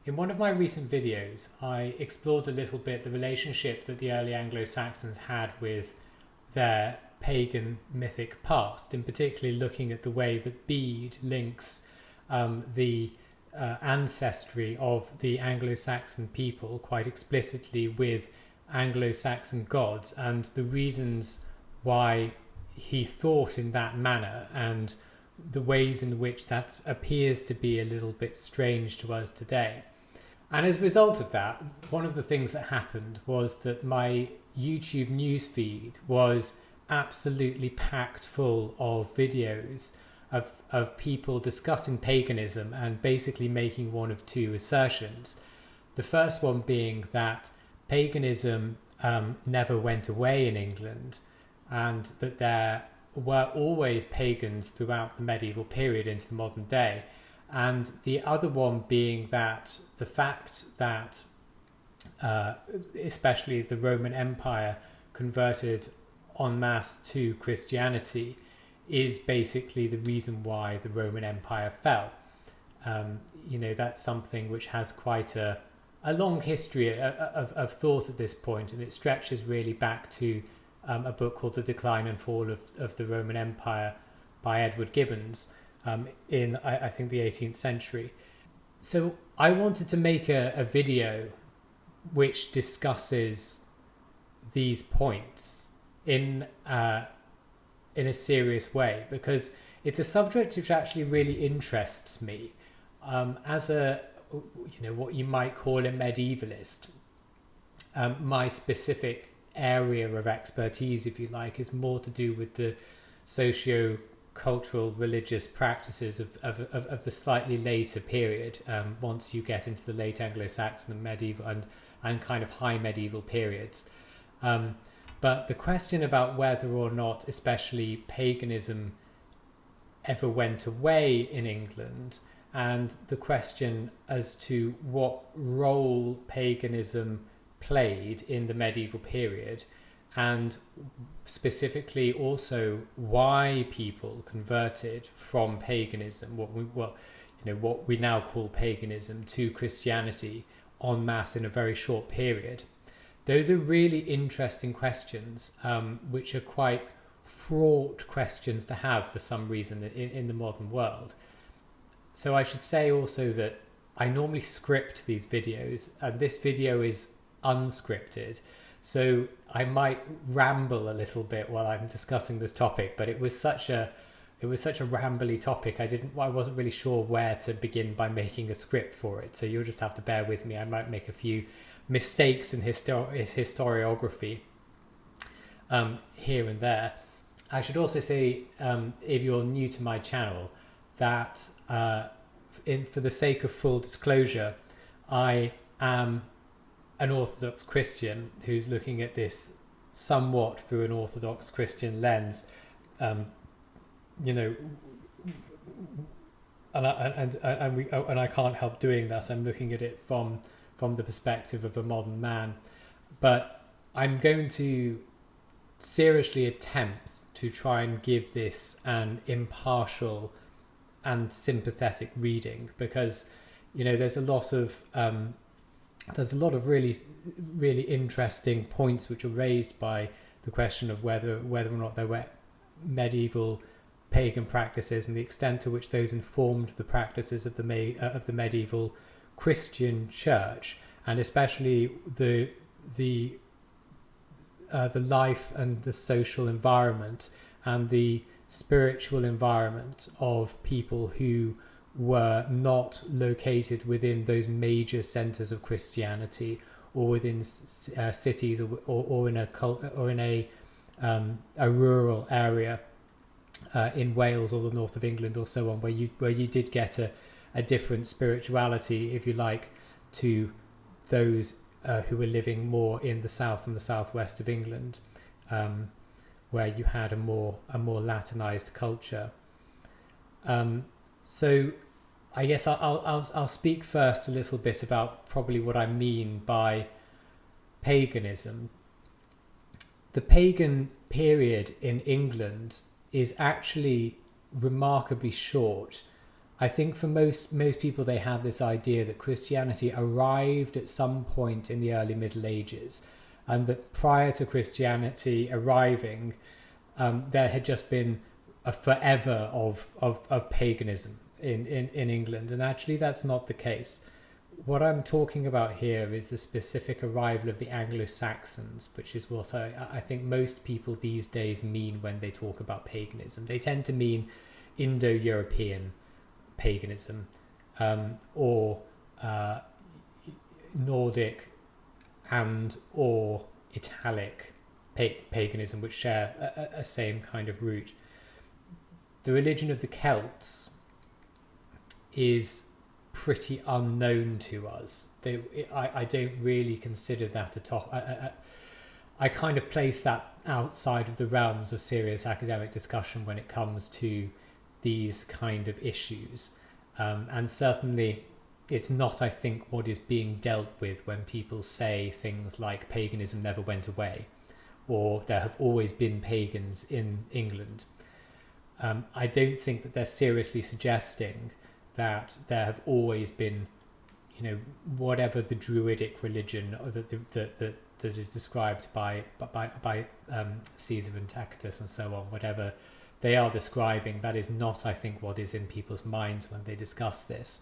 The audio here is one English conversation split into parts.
In one of my recent videos, I explored a little bit the relationship that the early Anglo-Saxons had with their pagan mythic past, in particularly looking at the way that Bede links the ancestry of the Anglo-Saxon people quite explicitly with Anglo-Saxon gods, and the reasons why he thought in that manner and the ways in which that appears to be a little bit strange to us today. And as a result of that, one of the things that happened was that my YouTube newsfeed was absolutely packed full of videos of people discussing paganism and basically making one of two assertions. The first one being that paganism never went away in England, and that there were always pagans throughout the medieval period into the modern day. And the other one being that the fact that especially the Roman Empire converted en masse to Christianity is basically the reason why the Roman Empire fell. That's something which has quite a long history of thought at this point, and it stretches really back to a book called The Decline and Fall of the Roman Empire by Edward Gibbons in, I think, the 18th century. So I wanted to make a video which discusses these points in a serious way, because it's a subject which actually really interests me as a what you might call a medievalist. My specific area of expertise, if you like, is more to do with the socio-cultural religious practices of the slightly later period, once you get into the late Anglo-Saxon and medieval and kind of high medieval periods. But the question about whether or not especially paganism ever went away in England, and the question as to what role paganism played in the medieval period, and specifically also why people converted from paganism, what we now call paganism, to Christianity en masse in a very short period. Those are really interesting questions, which are quite fraught questions to have for some reason in the modern world. So I should say also that I normally script these videos, and this video is unscripted, so I might ramble a little bit while I'm discussing this topic, but it was such a rambly topic, I wasn't really sure where to begin by making a script for it, so you'll just have to bear with me. I might make a few mistakes in historiography here and there. I should also say, if you're new to my channel, that for the sake of full disclosure, I am an Orthodox Christian who's looking at this somewhat through an Orthodox Christian lens, and I can't help doing that. I'm looking at it from the perspective of a modern man, but I'm going to seriously attempt to try and give this an impartial and sympathetic reading, because there's a lot of really, really interesting points which are raised by the question of whether or not there were medieval pagan practices and the extent to which those informed the practices of the medieval Christian church, and especially the life and the social environment and the spiritual environment of people who were not located within those major centers of Christianity, or within cities, or in a rural area in Wales or the north of England or so on, where you did get a different spirituality, if you like, to those who were living more in the south and the southwest of England, where you had a more Latinized culture. So I guess I'll speak first a little bit about probably what I mean by paganism. The pagan period in England is actually remarkably short. I think for most people, they have this idea that Christianity arrived at some point in the early Middle Ages, and that prior to Christianity arriving, there had just been a forever of paganism in England, and actually that's not the case. What I'm talking about here is the specific arrival of the Anglo-Saxons, which is what I think most people these days mean when they talk about paganism. They tend to mean Indo-European paganism, or Nordic and or Italic paganism, which share a same kind of root. The religion of the Celts is pretty unknown to us. I don't really consider that a top. I kind of place that outside of the realms of serious academic discussion when it comes to these kind of issues, and certainly it's not, I think, what is being dealt with when people say things like paganism never went away, or there have always been pagans in England. I don't think that they're seriously suggesting that there have always been, whatever the Druidic religion that is described by Caesar and Tacitus and so on, whatever they are describing, that is not, I think, what is in people's minds when they discuss this.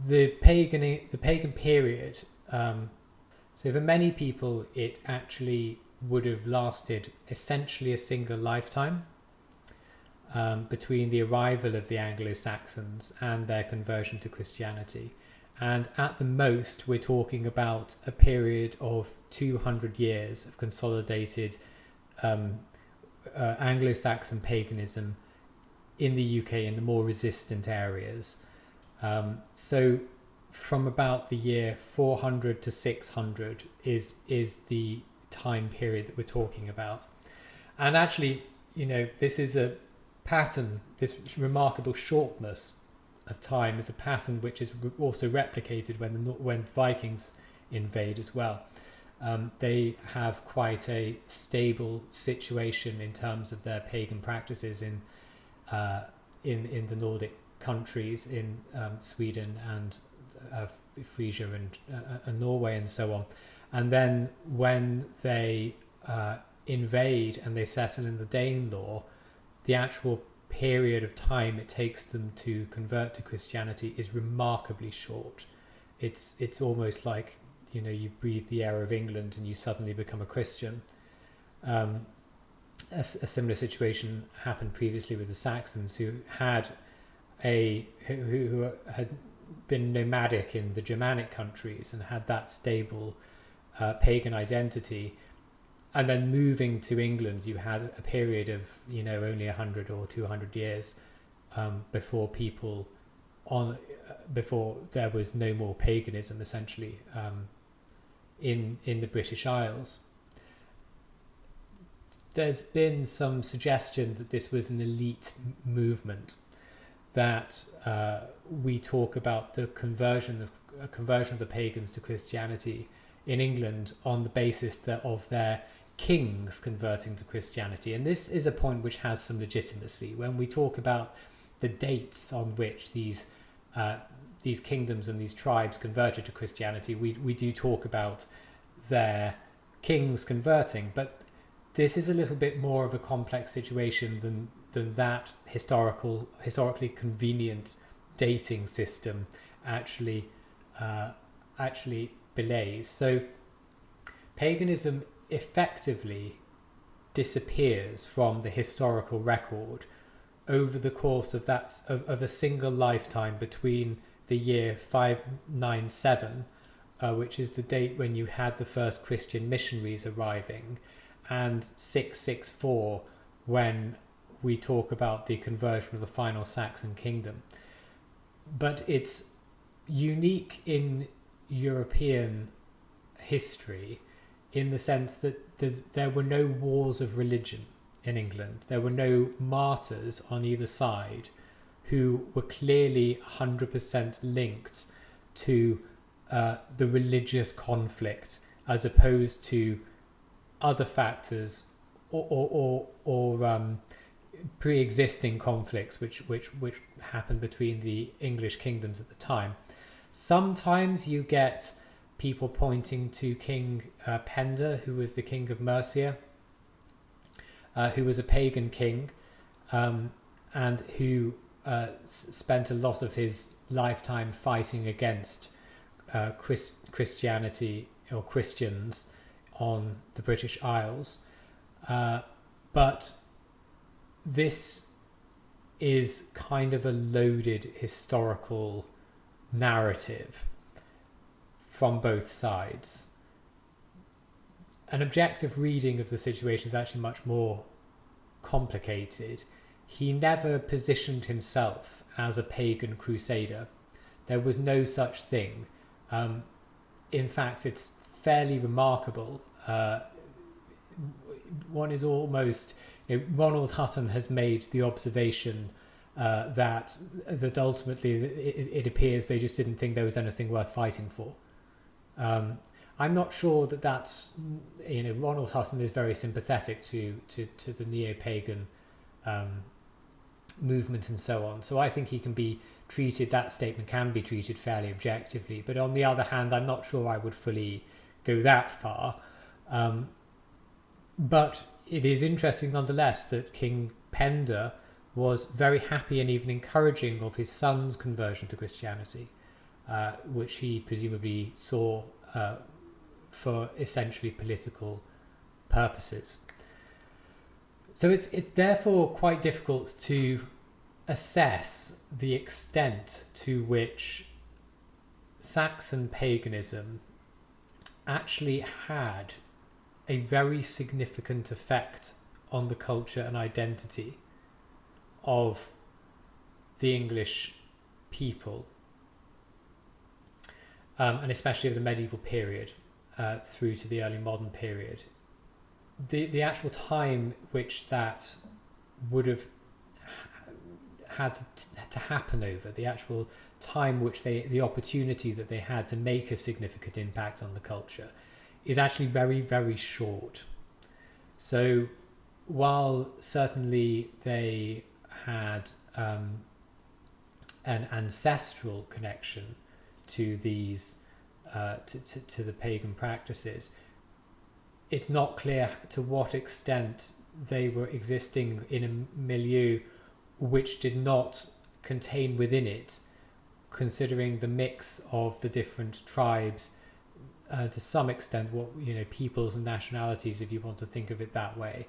The pagan period, so for many people it actually would have lasted essentially a single lifetime, between the arrival of the Anglo-Saxons and their conversion to Christianity. And at the most, we're talking about a period of 200 years of consolidated Anglo-Saxon paganism in the UK in the more resistant areas. So from about the year 400 to 600 is the time period that we're talking about. And actually, this is a pattern, this remarkable shortness of time is a pattern which is also replicated when Vikings invade as well. They have quite a stable situation in terms of their pagan practices in the Nordic countries, in Sweden and Frisia and Norway and so on. And then when they invade and they settle in the Danelaw, the actual period of time it takes them to convert to Christianity is remarkably short. It's almost like, you breathe the air of England and you suddenly become a Christian. A similar situation happened previously with the Saxons, who had been nomadic in the Germanic countries and had that stable pagan identity. And then moving to England, you had a period of, only 100 or 200 years before there was no more paganism, essentially, in the British Isles. There's been some suggestion that this was an elite movement, that we talk about the conversion of the pagans to Christianity in England on the basis of their kings converting to Christianity. And this is a point which has some legitimacy. When we talk about the dates on which these kingdoms and these tribes converted to Christianity, we do talk about their kings converting, but this is a little bit more of a complex situation than that historically convenient dating system actually belays. So paganism effectively disappears from the historical record over the course of a single lifetime between the year 597, which is the date when you had the first Christian missionaries arriving, and 664, when we talk about the conversion of the final Saxon kingdom. But it's unique in European history in the sense that there were no wars of religion in England. There were no martyrs on either side who were clearly 100% linked to the religious conflict, as opposed to other factors or pre-existing conflicts which happened between the English kingdoms at the time. Sometimes you get people pointing to King Penda, who was the king of Mercia, who was a pagan king, and who spent a lot of his lifetime fighting against Christianity or Christians on the British Isles. But this is kind of a loaded historical narrative from both sides. An objective reading of the situation is actually much more complicated. He never positioned himself as a pagan crusader. There was no such thing. In fact, it's fairly remarkable. One is almost, Ronald Hutton has made the observation that ultimately it appears they just didn't think there was anything worth fighting for. I'm not sure that's, Ronald Hutton is very sympathetic to the neo-pagan movement and so on. So I think he can be treated, that statement can be treated fairly objectively. But on the other hand, I'm not sure I would fully go that far. But it is interesting nonetheless that King Penda was very happy and even encouraging of his son's conversion to Christianity, which he presumably saw for essentially political purposes. So it's therefore quite difficult to assess the extent to which Saxon paganism actually had a very significant effect on the culture and identity of the English people, and especially of the medieval period through to the early modern period. The actual time which that would have had to happen over, the actual time which the opportunity that they had to make a significant impact on the culture, is actually very, very short. So while certainly they had an ancestral connection to these to the pagan practices, it's not clear to what extent they were existing in a milieu which did not contain within it, considering the mix of the different tribes, to some extent, peoples and nationalities, if you want to think of it that way,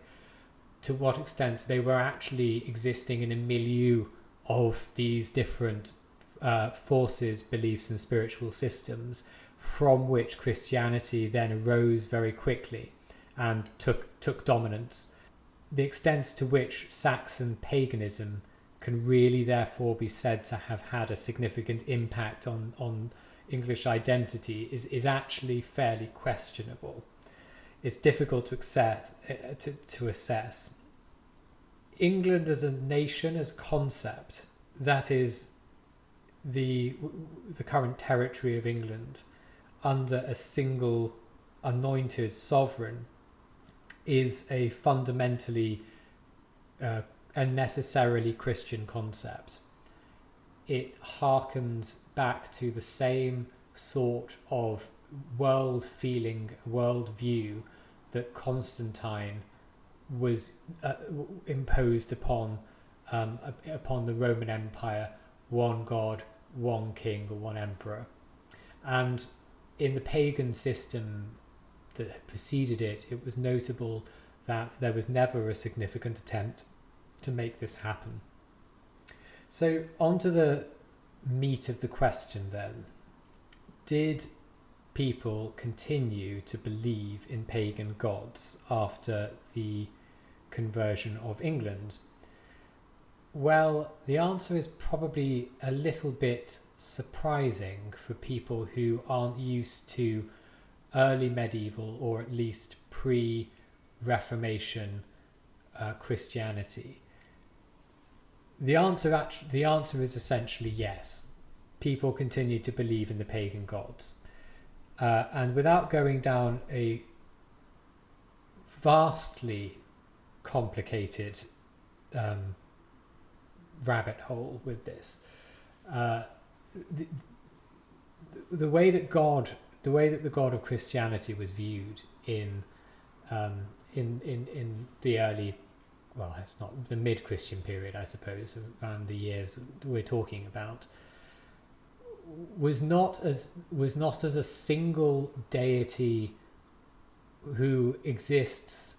to what extent they were actually existing in a milieu of these different forces, beliefs and spiritual systems, from which Christianity then arose very quickly and took dominance. The extent to which Saxon paganism can really therefore be said to have had a significant impact on English identity is actually fairly questionable. It's difficult to assess. England as a nation, as a concept, that is the current territory of England under a single anointed sovereign, is a fundamentally unnecessarily Christian concept. It harkens back to the same sort of world feeling, world view that Constantine was imposed upon the Roman Empire: one God, one king, or one emperor. And in the pagan system that preceded it, it was notable that there was never a significant attempt to make this happen. So on to the meat of the question then. Did people continue to believe in pagan gods after the conversion of England? Well, the answer is probably a little bit surprising for people who aren't used to early medieval, or at least pre-Reformation Christianity. The answer is essentially yes. People continued to believe in the pagan gods. And without going down a vastly complicated rabbit hole with this. The, the way that the God of Christianity was viewed in the early, well, it's not the mid-Christian period, I suppose, around the years we're talking about, was not as a single deity who exists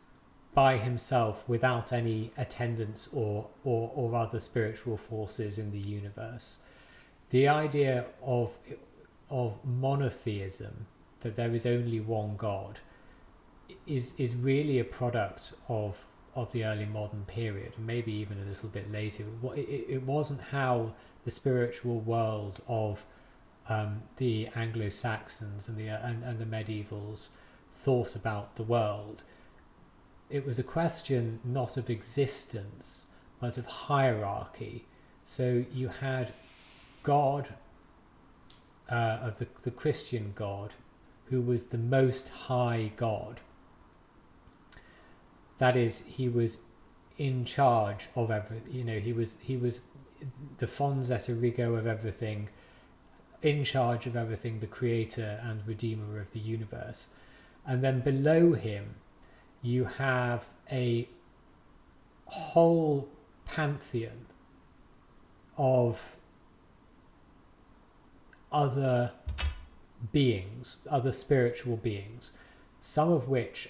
by himself without any attendance or other spiritual forces in the universe. The idea of monotheism, that there is only one God, is really a product of the early modern period, maybe even a little bit later. It wasn't how the spiritual world of the Anglo-Saxons and the medievals thought about the world. It was a question not of existence but of hierarchy. So you had God, of the Christian God, who was the most high God. That is, he was in charge of everything. He was the fons et origo of everything, in charge of everything, the creator and redeemer of the universe. And then below him you have a whole pantheon of other beings, other spiritual beings, some of which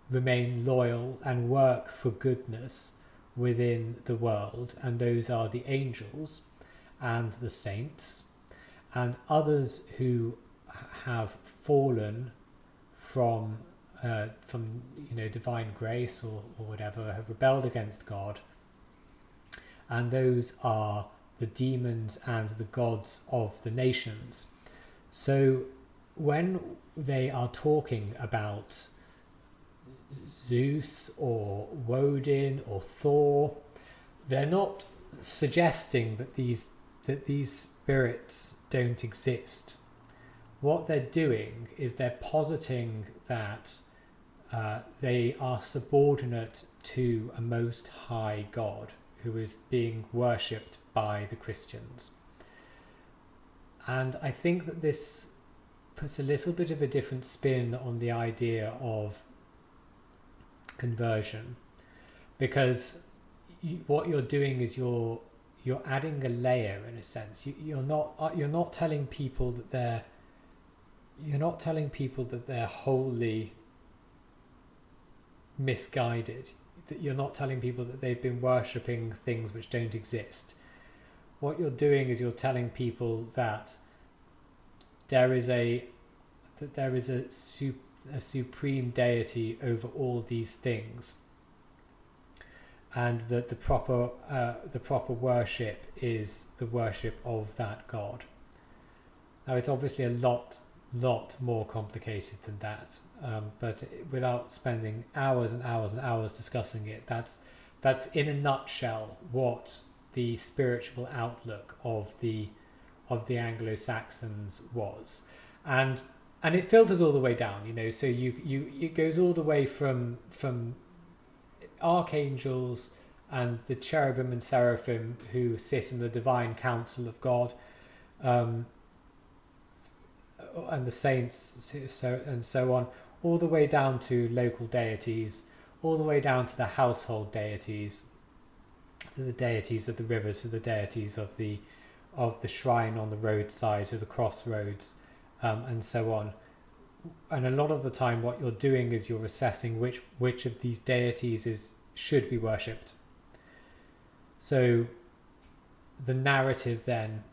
remain loyal and work for goodness within the world, and those are the angels and the saints, and others who have fallen from divine grace or whatever, have rebelled against God, and those are the demons and the gods of the nations. So when they are talking about Zeus or Woden or Thor, they're not suggesting that these spirits don't exist. What they're doing is they're positing that they are subordinate to a most high God who is being worshipped by the Christians. And I think that this puts a little bit of a different spin on the idea of conversion, because what you're doing is you're adding a layer, in a sense. You're not telling people that they're wholly misguided, that you're not telling people that they've been worshipping things which don't exist. What you're doing is you're telling people that there is a supreme deity over all these things, and that the proper worship is the worship of that God. Now, it's obviously a lot more complicated than that, but without spending hours and hours and hours discussing it, that's in a nutshell what the spiritual outlook of the Anglo-Saxons was, and it filters all the way down. So it goes all the way from archangels and the cherubim and seraphim who sit in the divine council of God, and the saints, and so on, all the way down to local deities, all the way down to the household deities, to the deities of the river, to the deities of the shrine on the roadside, to the crossroads, and so on. And a lot of the time what you're doing is you're assessing which of these deities should be worshipped. So the narrative then,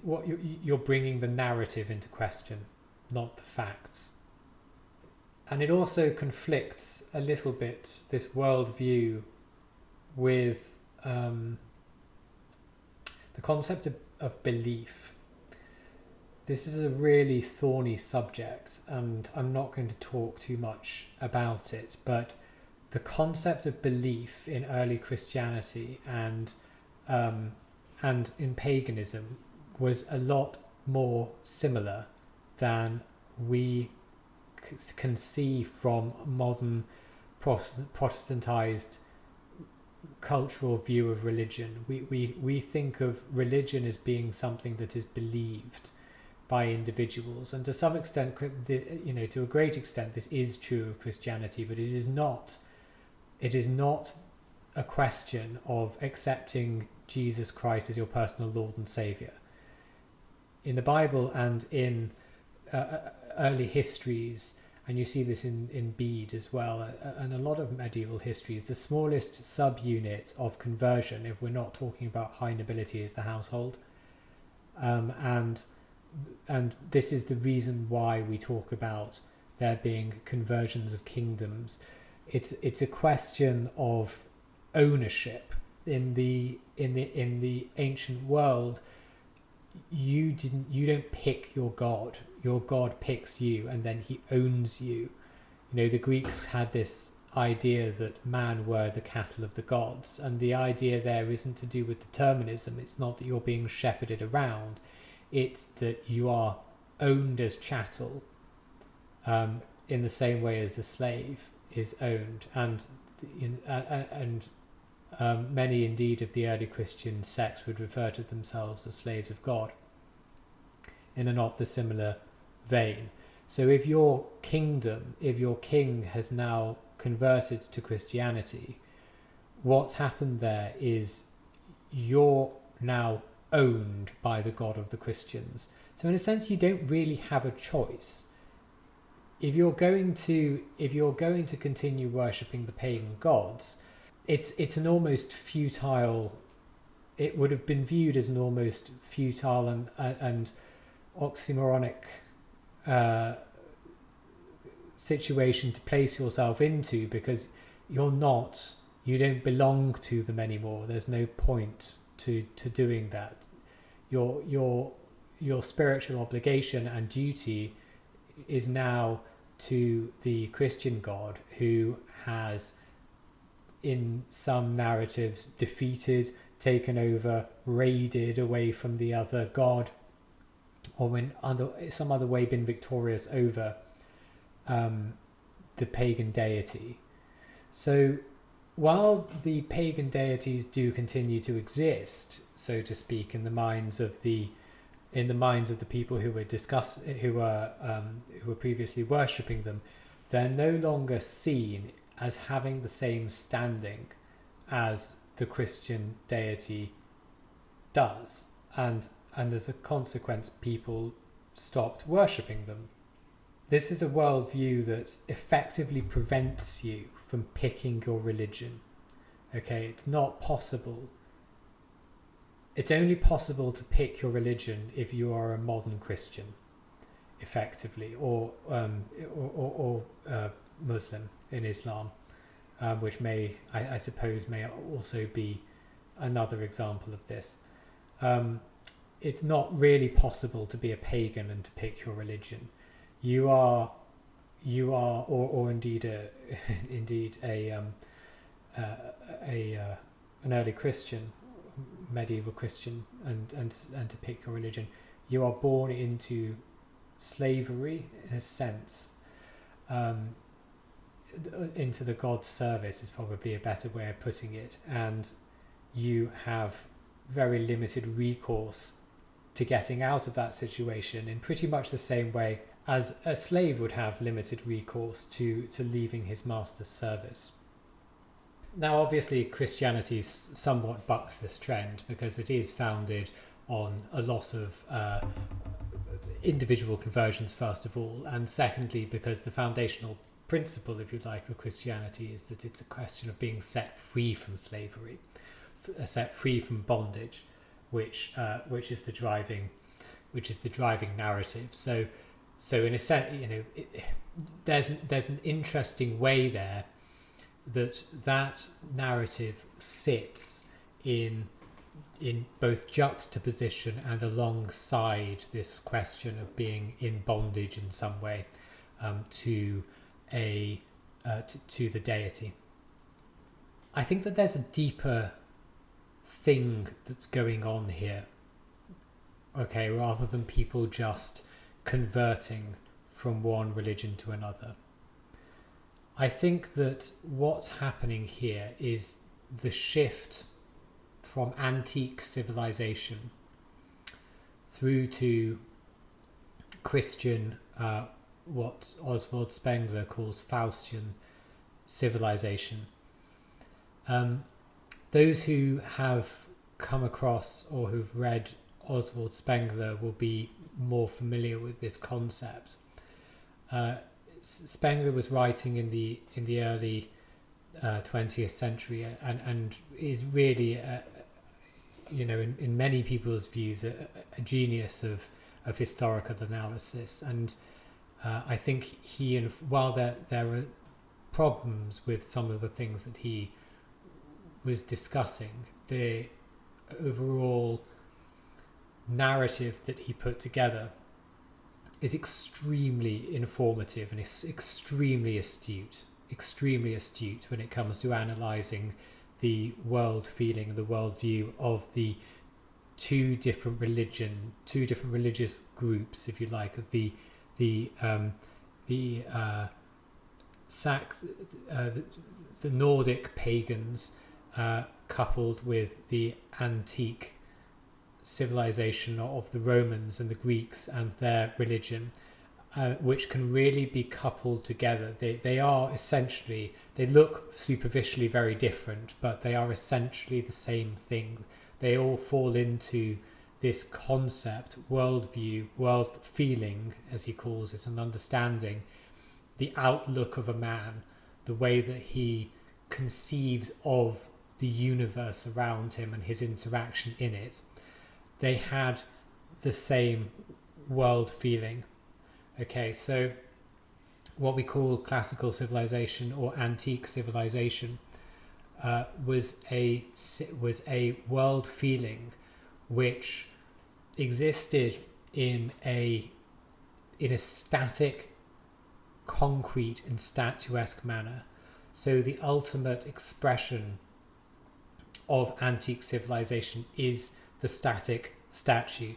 what you're bringing the narrative into question, not the facts. And it also conflicts a little bit, this worldview, with the concept of belief. This is a really thorny subject, and I'm not going to talk too much about it, but the concept of belief in early Christianity and in paganism was a lot more similar than we can see from modern Protestantized cultural view of religion. We think of religion as being something that is believed by individuals, and to some extent, to a great extent, this is true of Christianity, but it is not a question of accepting Jesus Christ as your personal Lord and Saviour. In the Bible and in early histories, and you see this in Bede as well, and a lot of medieval histories, the smallest subunit of conversion, if we're not talking about high nobility, is the household. And this is the reason why we talk about there being conversions of kingdoms. It's a question of ownership. In the ancient world, you don't pick your god. Your god picks you, and then he owns you. The Greeks had this idea that man were the cattle of the gods, and the idea there isn't to do with determinism. It's not that you're being shepherded around, it's that you are owned as chattel, in the same way as a slave is owned. And many indeed of the early Christian sects would refer to themselves as slaves of God in a not dissimilar vein. So if your king has now converted to Christianity, what's happened there is you're now owned by the God of the Christians. So in a sense, you don't really have a choice. If you're going to continue worshipping the pagan gods, it's an almost futile. It would have been viewed as an almost futile and oxymoronic situation to place yourself into, because you don't belong to them anymore. There's no point to doing that. Your spiritual obligation and duty is now to the Christian God, who has in some narratives defeated, taken over, raided away from the other god, or in some other way been victorious over the pagan deity. So while the pagan deities do continue to exist, so to speak, in the minds of the people who were previously worshipping them, they're no longer seen as having the same standing as the Christian deity does, and as a consequence, people stopped worshipping them. This is a worldview that effectively prevents you from picking your religion. Okay, it's not possible. It's only possible to pick your religion if you are a modern Christian, effectively, or Muslim in Islam, which I suppose may also be another example of this. It's not really possible to be a pagan and to pick your religion. You are, or indeed an early Christian, medieval Christian, and to pick your religion. You are born into slavery, in a sense. Into the God's service is probably a better way of putting it, and you have very limited recourse to getting out of that situation in pretty much the same way as a slave would have limited recourse to leaving his master's service. Now, obviously, Christianity somewhat bucks this trend, because it is founded on a lot of individual conversions, first of all, and secondly, because the foundational principle, if you like, of Christianity is that it's a question of being set free from slavery, set free from bondage, which is the driving narrative. So in a sense, there's an interesting way there that narrative sits in both juxtaposition and alongside this question of being in bondage in some way to the deity. I think that there's a deeper thing that's going on here, okay, rather than people just converting from one religion to another. I think that what's happening here is the shift from antique civilization through to Christian, what Oswald Spengler calls Faustian civilization. Those who have come across or who've read Oswald Spengler will be more familiar with this concept. Spengler was writing in the early 20th century and is really, in many people's views, a genius of historical analysis. And I think while there were problems with some of the things that he was discussing, the overall narrative that he put together is extremely informative and is extremely astute when it comes to analysing the world feeling and the world view of the two different religious groups, if you like, of the Nordic pagans coupled with the antique civilization of the Romans and the Greeks and their religion, which can really be coupled together. They are essentially, they look superficially very different, but they are essentially the same thing. They all fall into this concept, worldview, world feeling, as he calls it, and understanding the outlook of a man, the way that he conceives of the universe around him and his interaction in it. They had the same world feeling. Okay, so what we call classical civilization or antique civilization was a world feeling which existed in a static, concrete and statuesque manner. So the ultimate expression of antique civilization is the static statue.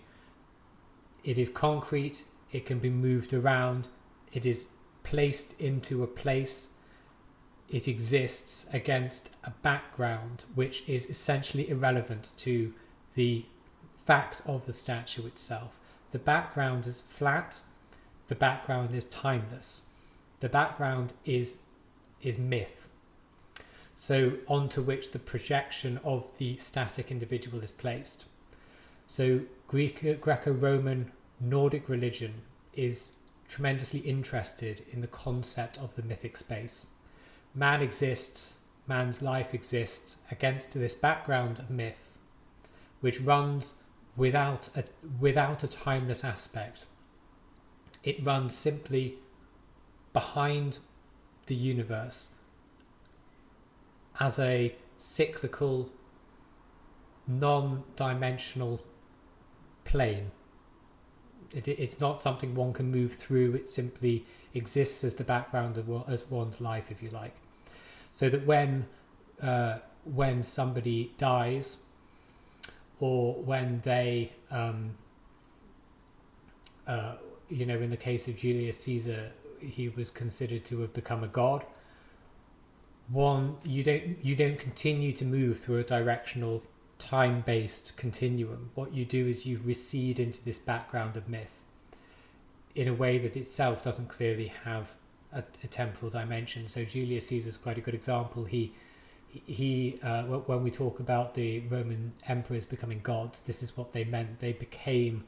It is concrete, it can be moved around, it is placed into a place, it exists against a background which is essentially irrelevant to the fact of the statue itself. The background is flat, the background is timeless, the background is myth, so onto which the projection of the static individual is placed. So Greco-Roman Nordic religion is tremendously interested in the concept of the mythic space. Man exists, man's life exists against this background of myth, which runs without a timeless aspect. It runs simply behind the universe as a cyclical, non-dimensional plane. It's not something one can move through. It simply exists as the background as one's life, if you like. So that when somebody dies, or when they, in the case of Julius Caesar, he was considered to have become a god. You don't continue to move through a directional, time-based continuum. What you do is you recede into this background of myth in a way that itself doesn't clearly have a temporal dimension. So Julius Caesar is quite a good example. He when we talk about the Roman emperors becoming gods, this is what they meant. They became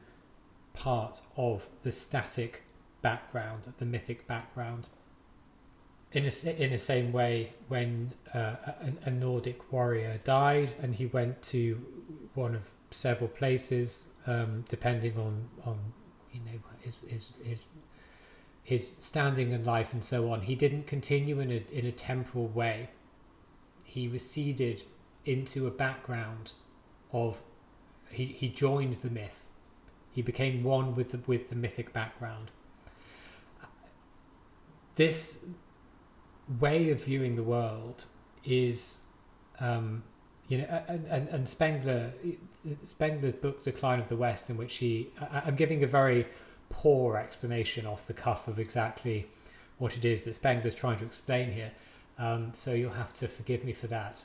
part of the static background, of the mythic background. In the same way, when a Nordic warrior died and he went to one of several places, depending on his standing in life and so on, he didn't continue in a temporal way. He receded into a background of he joined the myth. He became one with the mythic background. This way of viewing the world is, and Spengler's book Decline of the West, in which I'm giving a very poor explanation off the cuff of exactly what it is that Spengler is trying to explain here. So you'll have to forgive me for that.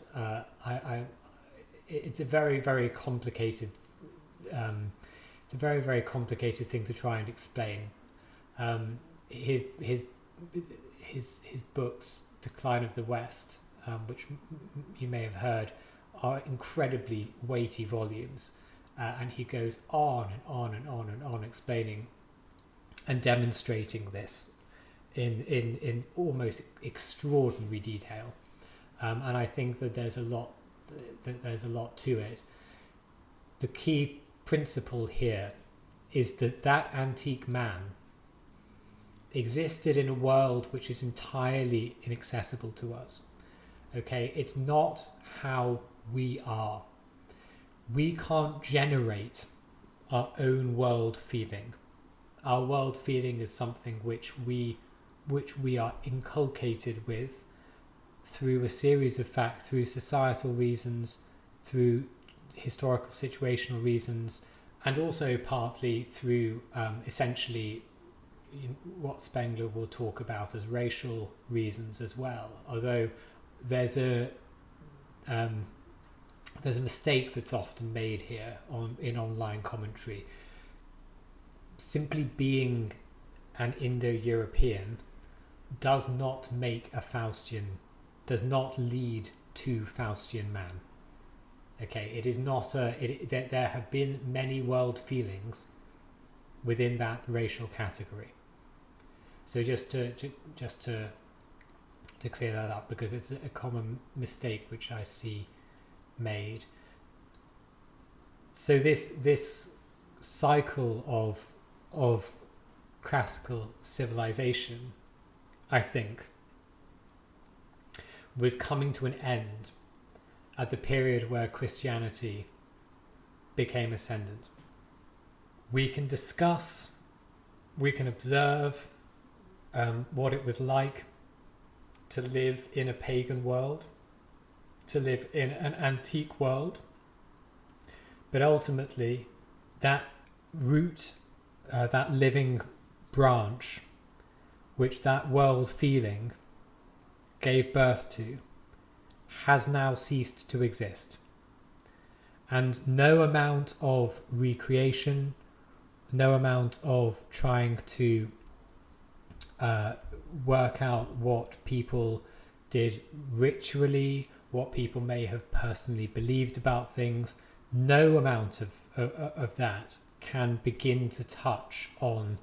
It's a very, very complicated. It's a very, very complicated thing to try and explain. His books, Decline of the West, which you may have heard, are incredibly weighty volumes, and he goes on and on and on and on explaining and demonstrating this in almost extraordinary detail, and I think that there's a lot to it. The key principle here is that antique man existed in a world which is entirely inaccessible to us. Okay, it's not how we are. We can't generate our own world feeling. Our world feeling is something which we are inculcated with through a series of facts, through societal reasons, through historical situational reasons, and also partly through essentially what Spengler will talk about as racial reasons as well. Although there's a mistake that's often made here in online commentary. Simply being an Indo-European does not make a Faustian, does not lead to Faustian man. Okay, it is not there have been many world feelings within that racial category. So just to clear that up, because it's a common mistake which I see made. So this cycle of classical civilization, I think, was coming to an end at the period where Christianity became ascendant. We can discuss, we can observe what it was like to live in a pagan world, to live in an antique world, but ultimately that root, that living branch which that world feeling gave birth to, has now ceased to exist. And no amount of recreation, no amount of trying to work out what people did ritually, what people may have personally believed about things, no amount of that can begin to touch on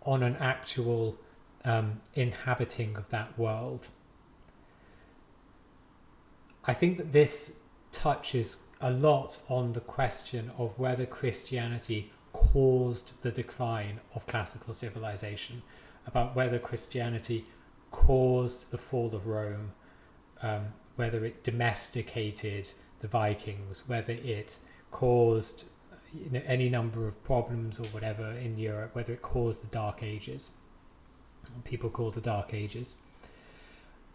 an actual inhabiting of that world. I think that this touches a lot on the question of whether Christianity caused the decline of classical civilization, about whether Christianity caused the fall of Rome, whether it domesticated the Vikings, whether it caused any number of problems or whatever in Europe, whether it caused the Dark Ages, people call the Dark Ages.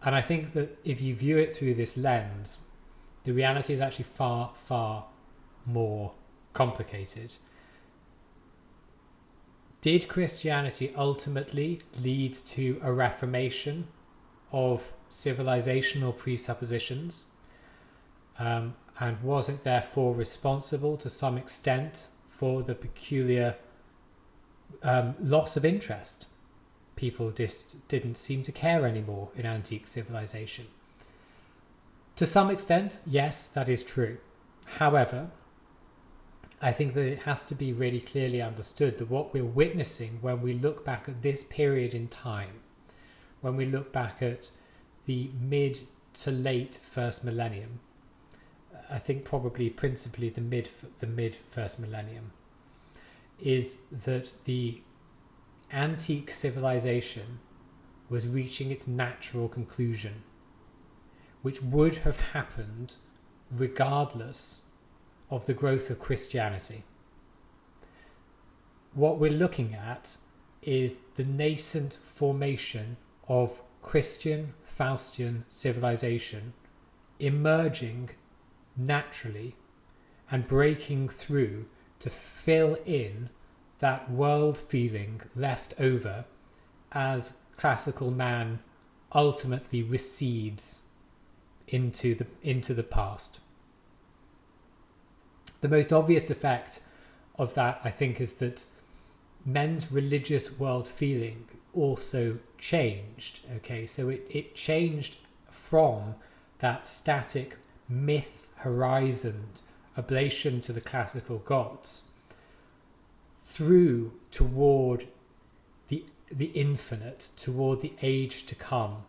And I think that if you view it through this lens, the reality is actually far, far more complicated. Did Christianity ultimately lead to a reformation of civilizational presuppositions? And was it therefore responsible to some extent for the peculiar loss of interest? People just didn't seem to care anymore in antique civilization. To some extent, yes, that is true. However, I think that it has to be really clearly understood that what we're witnessing when we look back at this period in time, when we look back at the mid to late first millennium, I think probably principally the mid first millennium, is that the antique civilization was reaching its natural conclusion, which would have happened regardless of the growth of Christianity. What we're looking at is the nascent formation of Christian Faustian civilization emerging naturally and breaking through to fill in that world feeling left over as classical man ultimately recedes into the past. The most obvious effect of that, I think, is that men's religious world feeling also changed. Okay, so it changed from that static myth horizoned oblation to the classical gods through toward the infinite, toward the age to come,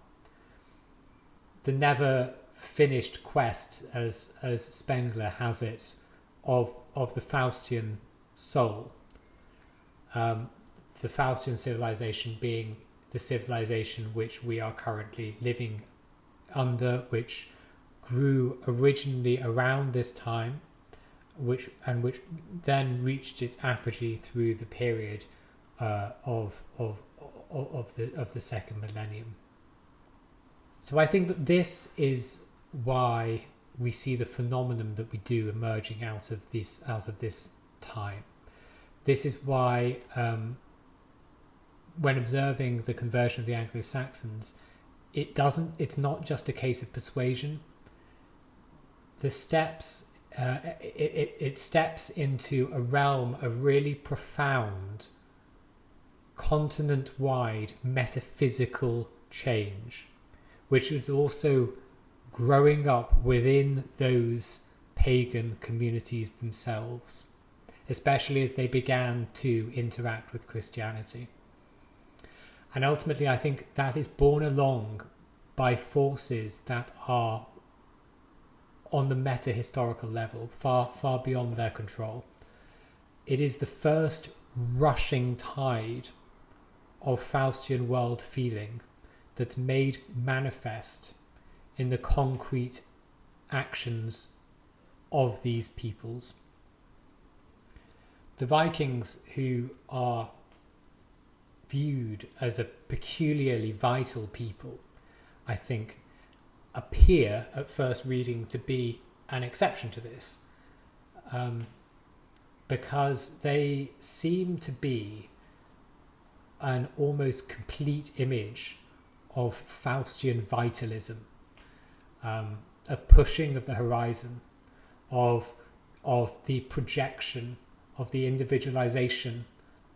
the never finished quest, as Spengler has it, of the Faustian soul. The Faustian civilization being the civilization which we are currently living under, which grew originally around this time, which then reached its apogee through the period of the second millennium. So I think that this is why we see the phenomenon that we do emerging out of this time. This is why when observing the conversion of the Anglo-Saxons, it's not just a case of persuasion. The steps it steps into a realm of really profound, continent-wide metaphysical change, which is also growing up within those pagan communities themselves, especially as they began to interact with Christianity. And ultimately, I think that is borne along by forces that are on the meta-historical level, far beyond their control. It is the first rushing tide of Faustian world feeling that's made manifest in the concrete actions of these peoples. The Vikings, who are viewed as a peculiarly vital people, I think, appear at first reading to be an exception to this, because they seem to be an almost complete image of Faustian vitalism, of pushing of the horizon, of the projection, of the individualization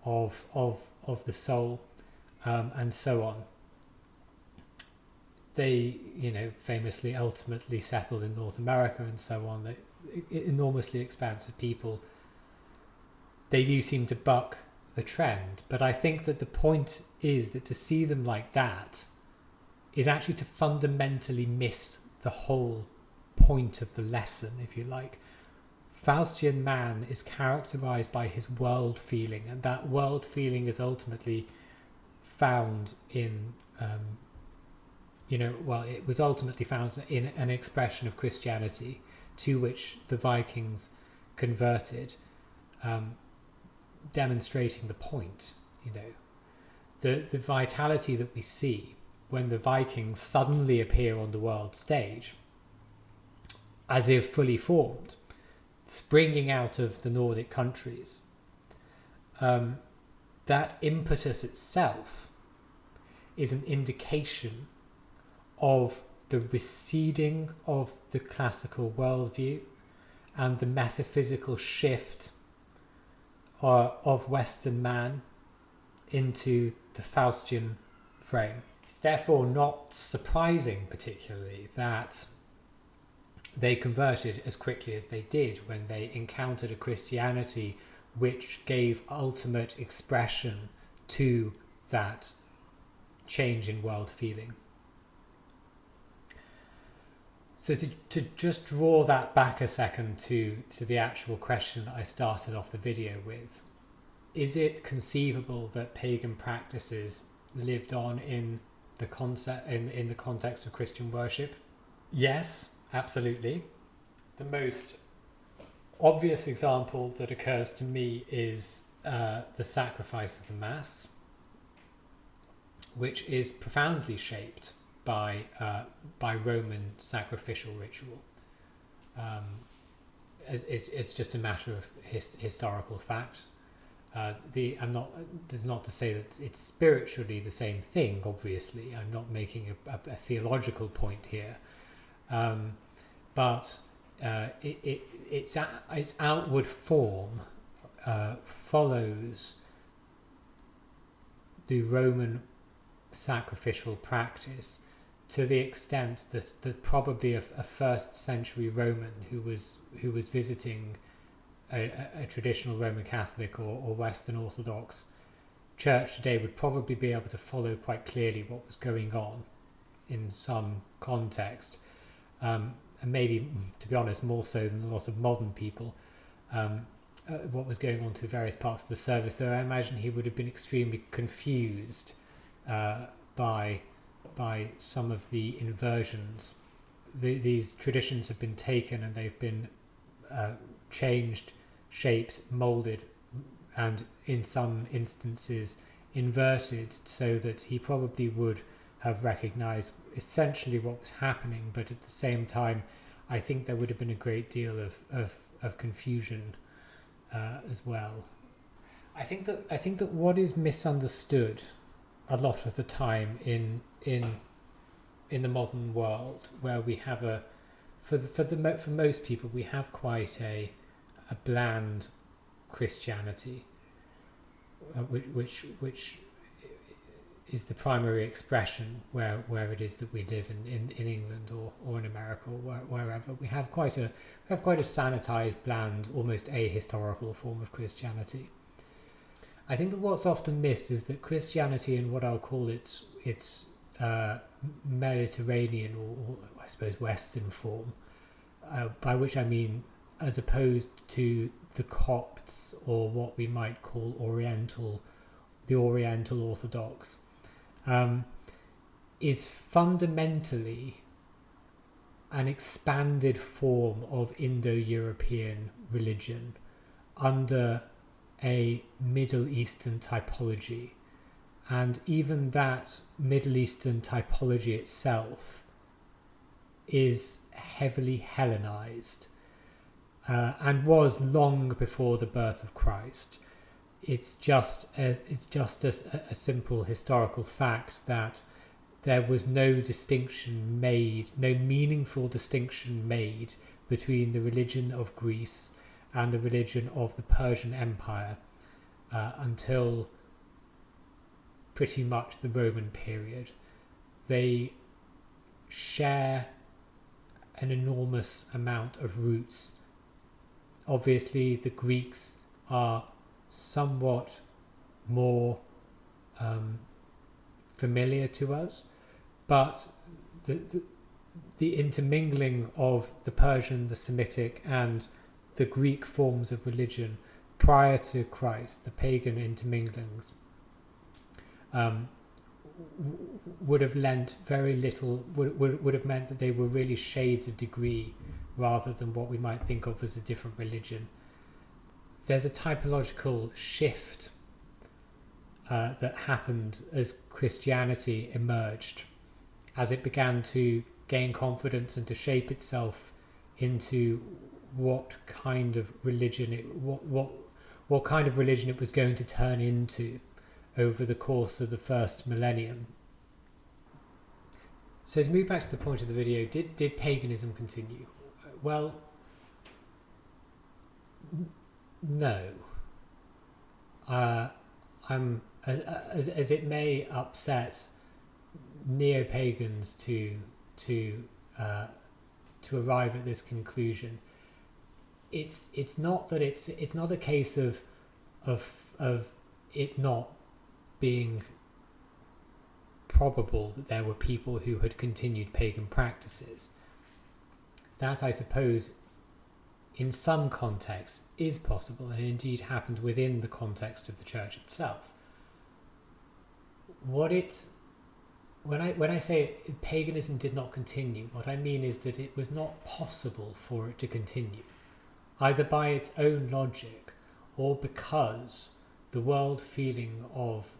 of the soul, and so on. They, famously ultimately settled in North America and so on. They enormously expansive people. They do seem to buck the trend, but I think that the point is that to see them like that is actually to fundamentally miss the whole point of the lesson, if you like. Faustian man is characterized by his world feeling, and that world feeling is ultimately found in it was ultimately found in an expression of Christianity to which the Vikings converted, demonstrating the point. The vitality that we see when the Vikings suddenly appear on the world stage, as if fully formed, springing out of the Nordic countries. That impetus itself is an indication of the receding of the classical worldview and the metaphysical shift of Western man into the Faustian frame. It's therefore not surprising particularly that they converted as quickly as they did when they encountered a Christianity which gave ultimate expression to that change in world feeling. So to just draw that back a second to the actual question that I started off the video with, is it conceivable that pagan practices lived on in the context of Christian worship? Yes, absolutely. The most obvious example that occurs to me is the sacrifice of the Mass, which is profoundly shaped by Roman sacrificial ritual. It's just a matter of historical fact. There's not to say that it's spiritually the same thing. Obviously, I'm not making a theological point here, but its outward form follows the Roman sacrificial practice to the extent that probably a first century Roman who was visiting a traditional Roman Catholic or Western Orthodox church today would probably be able to follow quite clearly what was going on in some context, and maybe, to be honest, more so than a lot of modern people, what was going on to various parts of the service. Though I imagine he would have been extremely confused by some of the inversions. These traditions have been taken and they've been changed, shaped, moulded, and in some instances inverted, so that he probably would have recognised essentially what was happening, but at the same time I think there would have been a great deal of confusion as well. I think that what is misunderstood a lot of the time in the modern world, where we have for most people we have quite a bland Christianity, which is the primary expression where it is that we live in England or in America or wherever. We have quite a sanitized, bland, almost ahistorical form of Christianity. I think that what's often missed is that Christianity in what I'll call its Mediterranean or I suppose Western form, by which I mean as opposed to the Copts or what we might call the Oriental Orthodox, is fundamentally an expanded form of Indo-European religion under a Middle Eastern typology, and even that Middle Eastern typology itself is heavily Hellenized, and was long before the birth of Christ. It's just a simple historical fact that there was no meaningful distinction made between the religion of Greece and the religion of the Persian Empire until pretty much the Roman period. They share an enormous amount of roots. Obviously, the Greeks are somewhat more familiar to us, but the intermingling of the Persian, the Semitic, and the Greek forms of religion prior to Christ, the pagan interminglings, would have lent very little, would have meant that they were really shades of degree rather than what we might think of as a different religion. There's a typological shift that happened as Christianity emerged, as it began to gain confidence and to shape itself into what kind of religion what kind of religion it was going to turn into over the course of the first millennium. So to move back to the point of the video, did paganism continue? Well, no. I'm as it may upset neo-pagans to arrive at this conclusion. It's not that it's not a case of it not being probable that there were people who had continued pagan practices. That, I suppose, in some contexts is possible, and indeed happened within the context of the church itself. When I say paganism did not continue, what I mean is that it was not possible for it to continue, either by its own logic or because the world feeling of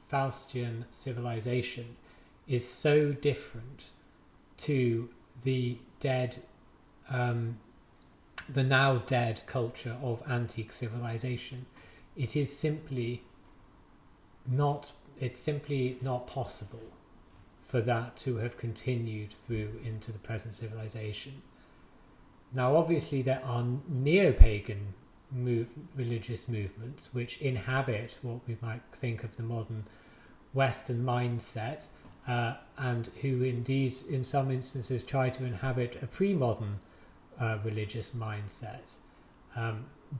Faustian civilization is so different to the now dead culture of antique civilization. it is simply not, it's simply not possible for that to have continued through into the present civilization. Now, obviously, there are neo-pagan religious movements which inhabit what we might think of the modern Western mindset, and who indeed, in some instances, try to inhabit a pre-modern religious mindset.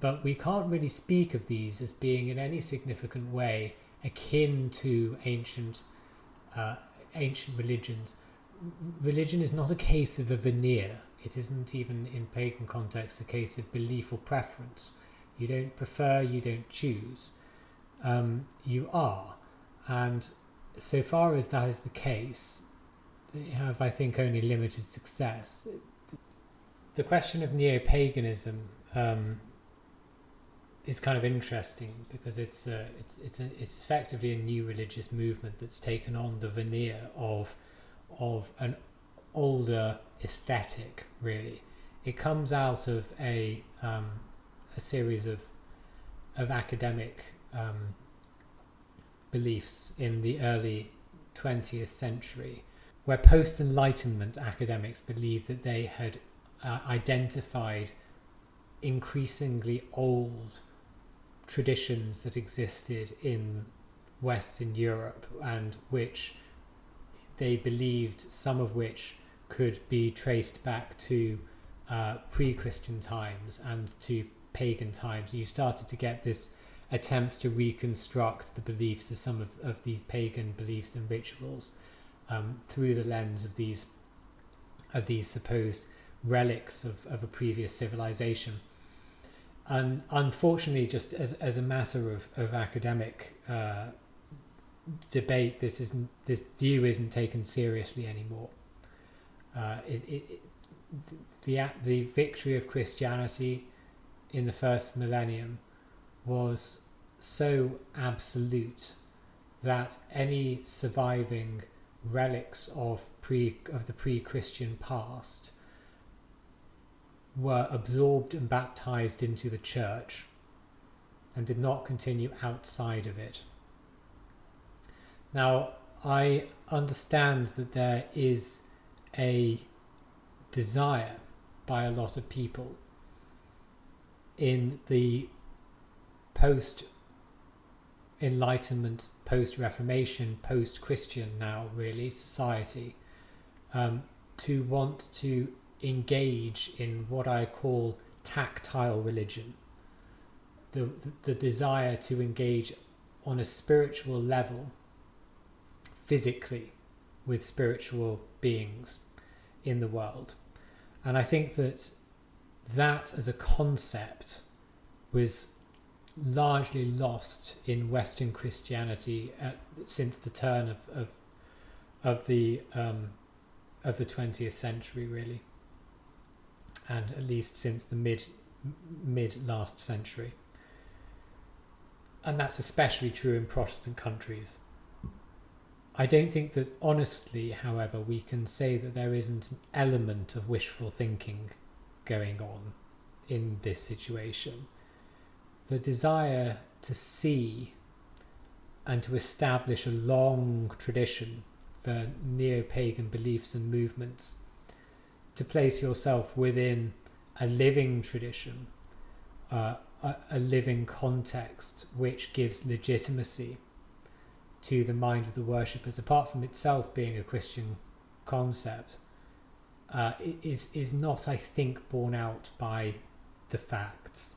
But we can't really speak of these as being in any significant way akin to ancient religions. Religion is not a case of a veneer. It isn't even in pagan context a case of belief or preference. You don't prefer, you don't choose. You are. And so far as that is the case, they have, I think, only limited success. The question of neo-paganism is kind of interesting because it's effectively a new religious movement that's taken on the veneer of an older aesthetic. Really, it comes out of a series of academic beliefs in the early 20th century, where post-Enlightenment academics believed that they had identified increasingly old traditions that existed in Western Europe, and which they believed, some of which could be traced back to pre-Christian times and to pagan times. You started to get this attempts to reconstruct the beliefs of some of these pagan beliefs and rituals through the lens of these supposed relics of a previous civilization. And unfortunately, just as a matter of academic debate, this view isn't taken seriously anymore. The victory of Christianity in the first millennium was so absolute that any surviving relics of the pre-Christian past were absorbed and baptized into the church and did not continue outside of it. Now, I understand that there is a desire by a lot of people in the post-Enlightenment, post-Reformation, post-Christian now really society, to want to engage in what I call tactile religion, the desire to engage on a spiritual level, physically, with spiritual beings in the world. And I think that as a concept was largely lost in Western Christianity since the turn of the 20th century, really, and at least since the mid last century. And that's especially true in Protestant countries. I don't think that, honestly, however, we can say that there isn't an element of wishful thinking going on in this situation. The desire to see and to establish a long tradition for neo-pagan beliefs and movements, to place yourself within a living tradition, a living context which gives legitimacy to the mind of the worshippers, apart from itself being a Christian concept, is not, I think, borne out by the facts.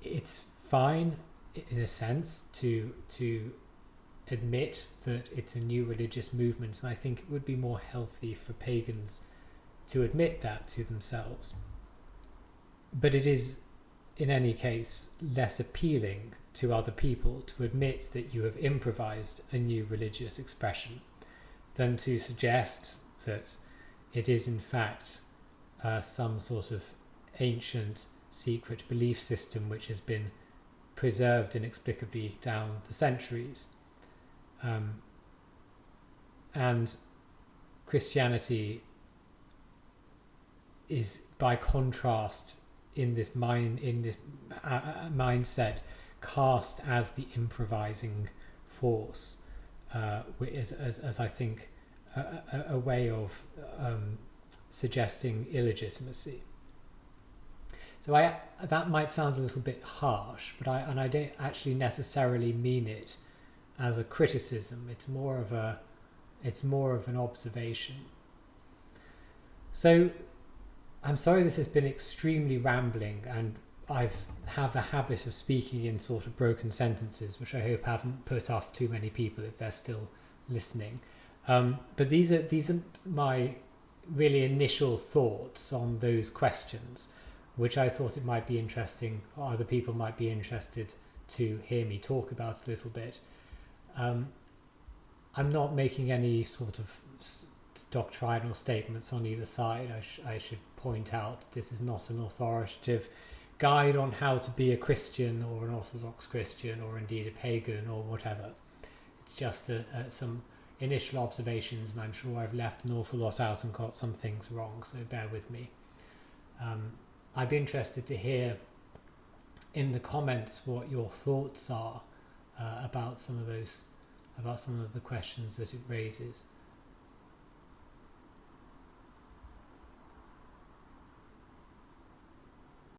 It's fine, in a sense, to admit that it's a new religious movement, and I think it would be more healthy for pagans to admit that to themselves. But it is, in any case, less appealing to other people to admit that you have improvised a new religious expression than to suggest that it is in fact some sort of ancient secret belief system which has been preserved inexplicably down the centuries. And Christianity is, by contrast, in this mindset, cast as the improvising force, as I think a way of suggesting illegitimacy. So that might sound a little bit harsh, but I don't actually necessarily mean it as a criticism. It's more of an observation. So I'm sorry this has been extremely rambling, and I have a habit of speaking in sort of broken sentences, which I hope haven't put off too many people if they're still listening. But these are my really initial thoughts on those questions, which I thought it might be interesting, or other people might be interested to hear me talk about a little bit. I'm not making any sort of doctrinal statements on either side. I should point out this is not an authoritative guide on how to be a Christian or an Orthodox Christian or indeed a pagan or whatever. It's just some initial observations, and I'm sure I've left an awful lot out and got some things wrong, so bear with me. I'd be interested to hear in the comments what your thoughts are about some of the questions that it raises.